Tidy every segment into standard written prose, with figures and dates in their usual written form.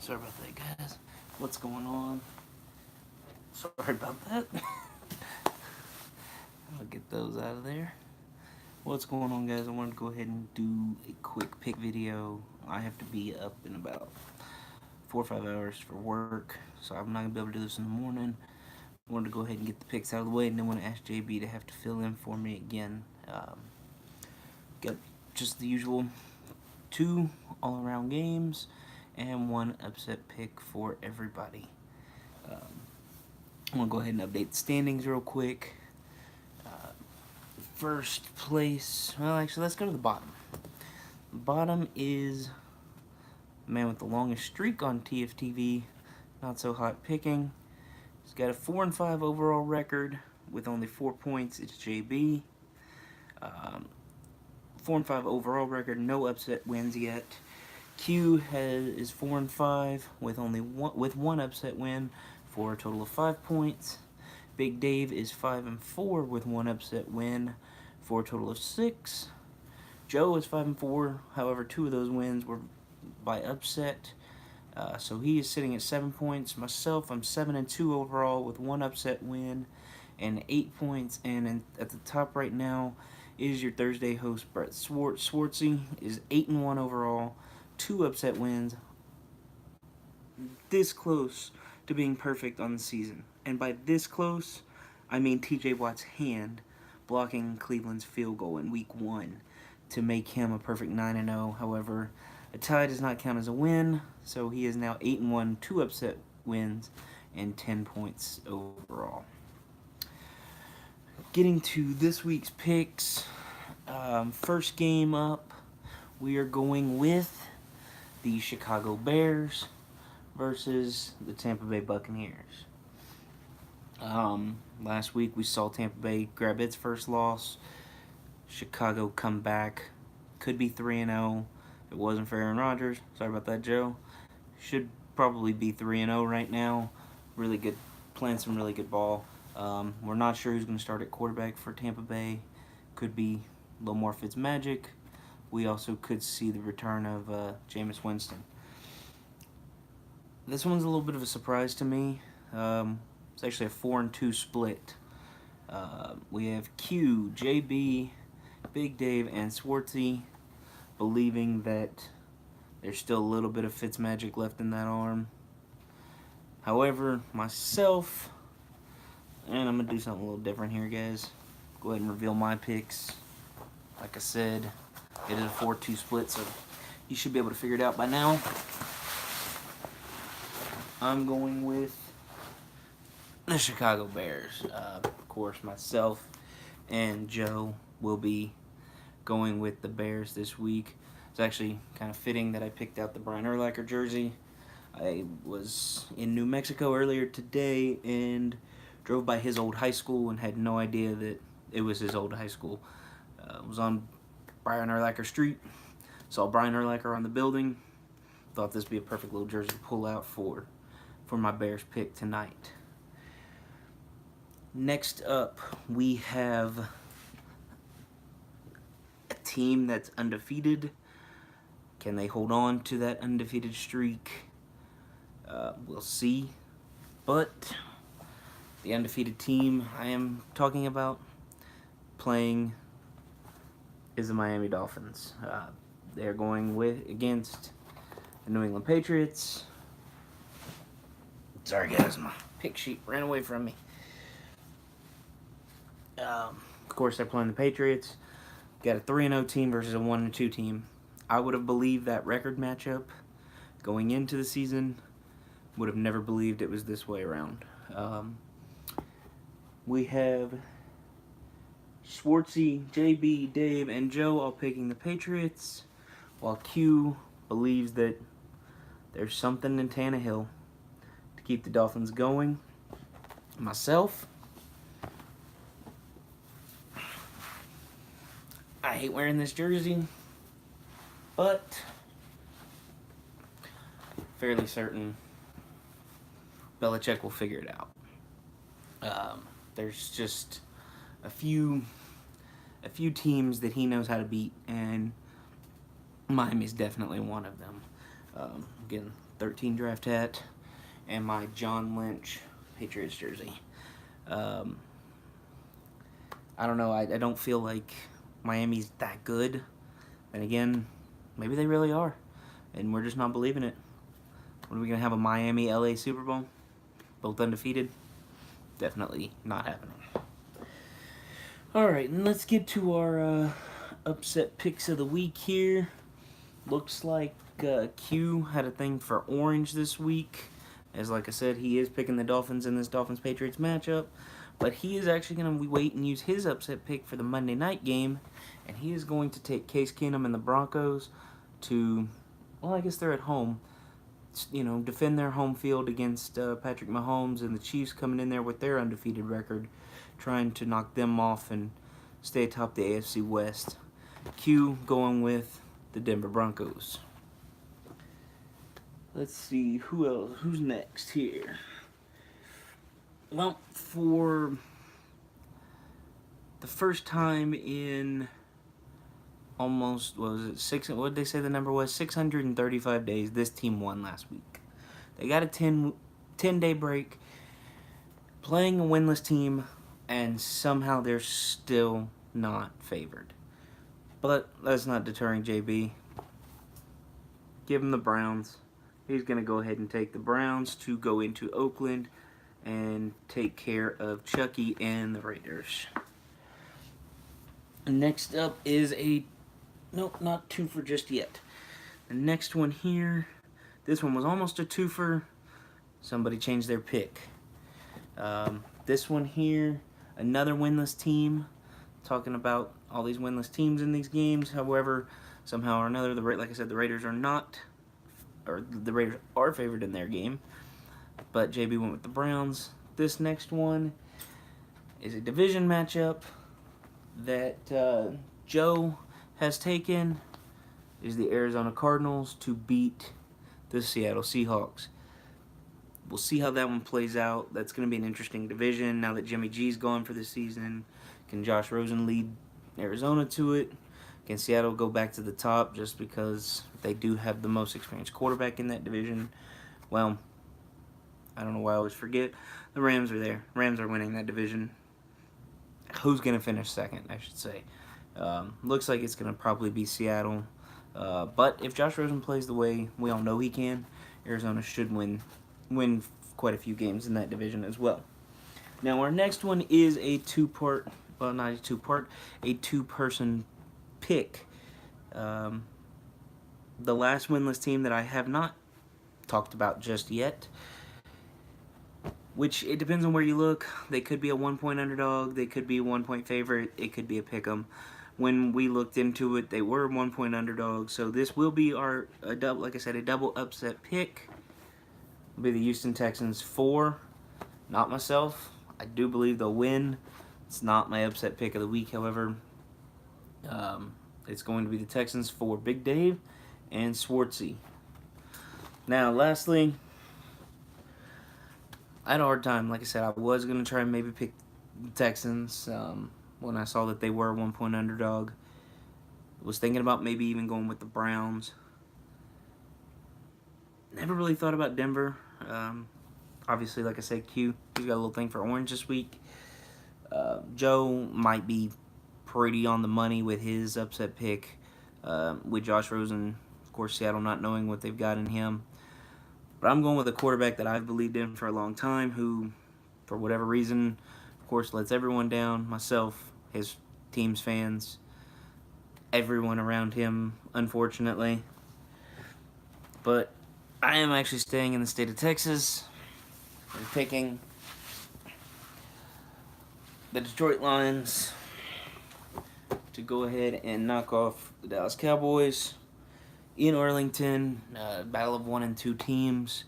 Sorry about that, guys. What's going on? Sorry about that. I'll get those out of there. What's going on, guys? I wanted to go ahead and do a quick pick video. I have to be up in about 4 or 5 hours for work, so I'm not going to be able to do this in the morning. I wanted to go ahead and get the picks out of the way, and then want to ask JB to have to fill in for me again. Got just the usual 2 all-around games and 1 upset pick for everybody. I'm going to go ahead and update the standings real quick. First place, well, actually, let's go to the bottom. The bottom is the man with the longest streak on TFTV, not so hot picking. He's got a 4-5 overall record with only 4 points. It's JB. 4-5 overall record, no upset wins yet. Q is 4-5 with only one upset win for a total of 5 points. Big Dave is 5-4 with 1 upset win for a total of 6. Joe is 5-4. However, 2 of those wins were by upset. So he is sitting at 7 points. Myself, I'm 7-2 overall with 1 upset win and 8 points. And at the top right now is your Thursday host, Brett Swartzy, is 8-1 overall, 2 upset wins. This close to being perfect on the season. And by this close, I mean TJ Watt's hand blocking Cleveland's field goal in week 1 to make him a perfect 9-0. However, a tie does not count as a win, so he is now 8-1, 2 upset wins, and 10 points overall. Getting to this week's picks, first game up, we are going with the Chicago Bears versus the Tampa Bay Buccaneers. Last week we saw Tampa Bay grab its first loss. Chicago come back. Could be 3-0 if it wasn't for Aaron Rodgers. Sorry about that, Joe. Should probably be 3-0 right now. Really good, playing some really good ball. We're not sure who's going to start at quarterback for Tampa Bay. Could be Lamar Fitzmagic. We also could see the return of Jameis Winston. This one's a little bit of a surprise to me. It's actually a 4-2 split. We have Q, JB, Big Dave, and Swartzy believing that there's still a little bit of Fitzmagic left in that arm. However, myself, and I'm going to do something a little different here, guys. Go ahead and reveal my picks. Like I said, it is a 4-2 split, so you should be able to figure it out by now. I'm going with the Chicago Bears. Of course, myself and Joe will be going with the Bears this week. It's actually kind of fitting that I picked out the Brian Urlacher jersey. I was in New Mexico earlier today and drove by his old high school and had no idea that it was his old high school. Was on Brian Urlacher Street, saw Brian Urlacher on the building, thought this would be a perfect little jersey to pull out for my Bears pick tonight. Next up, we have a team that's undefeated. Can they hold on to that undefeated streak? We'll see. But the undefeated team I am talking about playing is the Miami Dolphins. They're going against the New England Patriots. Sorry, guys, my pick sheet ran away from me. Of course, they're playing the Patriots. Got a 3-0 team versus a 1-2 team. I would have believed that record matchup going into the season. Would have never believed it was this way around. We have Swartzy, JB, Dave, and Joe all picking the Patriots, while Q believes that there's something in Tannehill to keep the Dolphins going. Myself, I hate wearing this jersey, but fairly certain Belichick will figure it out. There's just a few teams that he knows how to beat, and Miami's definitely one of them. Again, 13 draft hat, and my John Lynch Patriots jersey. Um, I don't know. I don't feel like Miami's that good. And again, maybe they really are, and we're just not believing it. When are we gonna have a Miami-LA Super Bowl? Both undefeated? Definitely not happening. All right, and let's get to our upset picks of the week here. Looks like Q had a thing for orange this week. As like I said, he is picking the Dolphins in this Dolphins-Patriots matchup. But he is actually going to wait and use his upset pick for the Monday night game. And he is going to take Case Keenum and the Broncos to, well, I guess they're at home. You know, defend their home field against Patrick Mahomes and the Chiefs coming in there with their undefeated record, trying to knock them off and stay atop the AFC West. Q going with the Denver Broncos. Let's see, who else? Who's next here? Well, for the first time in almost, what was it, what did they say the number was? 635 days, this team won last week. They got a 10-day break, playing a winless team, and somehow they're still not favored. But that's not deterring JB. Give him the Browns. He's going to go ahead and take the Browns to go into Oakland and take care of Chucky and the Raiders. Next up is nope, not twofer just yet. The next one here, this one was almost a twofer. Somebody changed their pick. This one here, another winless team. Talking about all these winless teams in these games. However, somehow or another, like I said, the Raiders are not, or the Raiders are favored in their game. But JB went with the Browns. This next one is a division matchup that Joe has taken. Is the Arizona Cardinals to beat the Seattle Seahawks. We'll see how that one plays out. That's going to be an interesting division now that Jimmy G's gone for the season. Can Josh Rosen lead Arizona to it? Can Seattle go back to the top just because they do have the most experienced quarterback in that division? Well, I don't know why I always forget. The Rams are there. Rams are winning that division. Who's going to finish second, I should say. Looks like it's going to probably be Seattle. But if Josh Rosen plays the way we all know he can, Arizona should win quite a few games in that division as well. Now, our next one is a two-part, well, not a two-part, a two-person pick. The last winless team that I have not talked about just yet, which it depends on where you look. They could be a 1-point underdog. They could be a 1-point favorite. It could be a pick'em. When we looked into it, they were 1-point underdogs. So this will be our, like I said, a double upset pick. It'll be the Houston Texans 4. Not myself. I do believe they'll win. It's not my upset pick of the week, however. It's going to be the Texans 4, Big Dave and Swartzy. Now, lastly, I had a hard time. Like I said, I was going to try and maybe pick the Texans when I saw that they were a 1-point underdog. I was thinking about maybe even going with the Browns. Never really thought about Denver. Obviously, like I said, he's got a little thing for orange this week. Joe might be pretty on the money with his upset pick with Josh Rosen. Of course, Seattle not knowing what they've got in him. But I'm going with a quarterback that I've believed in for a long time who, for whatever reason, of course, lets everyone down. Myself, his team's fans, everyone around him, unfortunately. But I am actually staying in the state of Texas and picking the Detroit Lions to go ahead and knock off the Dallas Cowboys in Arlington. Battle of 1 and 2 teams.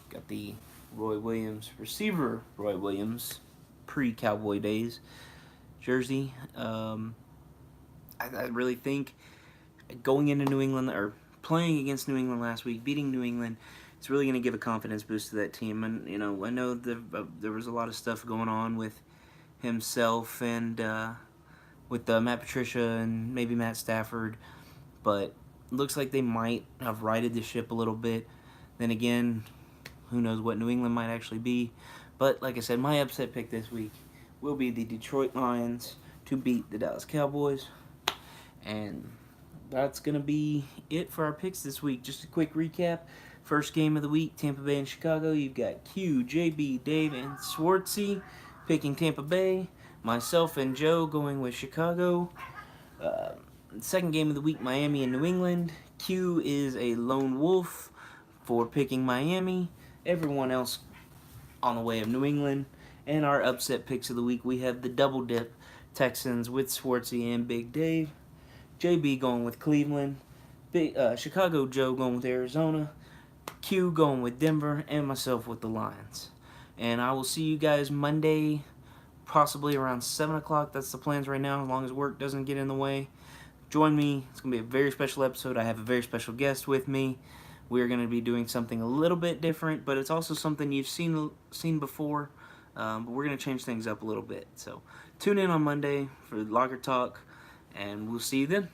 Got the Roy Williams, receiver Roy Williams, pre-Cowboy days jersey. I really think going into New England, or playing against New England last week, beating New England, it's really going to give a confidence boost to that team. And, you know, I know there was a lot of stuff going on with himself and with Matt Patricia and maybe Matt Stafford, but looks like they might have righted the ship a little bit. Then again, who knows what New England might actually be. But like I said, my upset pick this week will be the Detroit Lions to beat the Dallas Cowboys. And that's going to be it for our picks this week. Just a quick recap. First game of the week, Tampa Bay and Chicago. You've got Q, JB, Dave, and Swartzy picking Tampa Bay. Myself and Joe going with Chicago. Second game of the week, Miami and New England. Q is a lone wolf for picking Miami. Everyone else on the way of New England. And our upset picks of the week, we have the double dip Texans with Swartzy and Big Dave. JB going with Cleveland. Chicago Joe going with Arizona. Q going with Denver. And myself with the Lions. And I will see you guys Monday, possibly around 7 o'clock. That's the plans right now, as long as work doesn't get in the way. Join me. It's going to be a very special episode. I have a very special guest with me. We're going to be doing something a little bit different, but it's also something you've seen before. But we're going to change things up a little bit. So tune in on Monday for Locker Talk, and we'll see you then.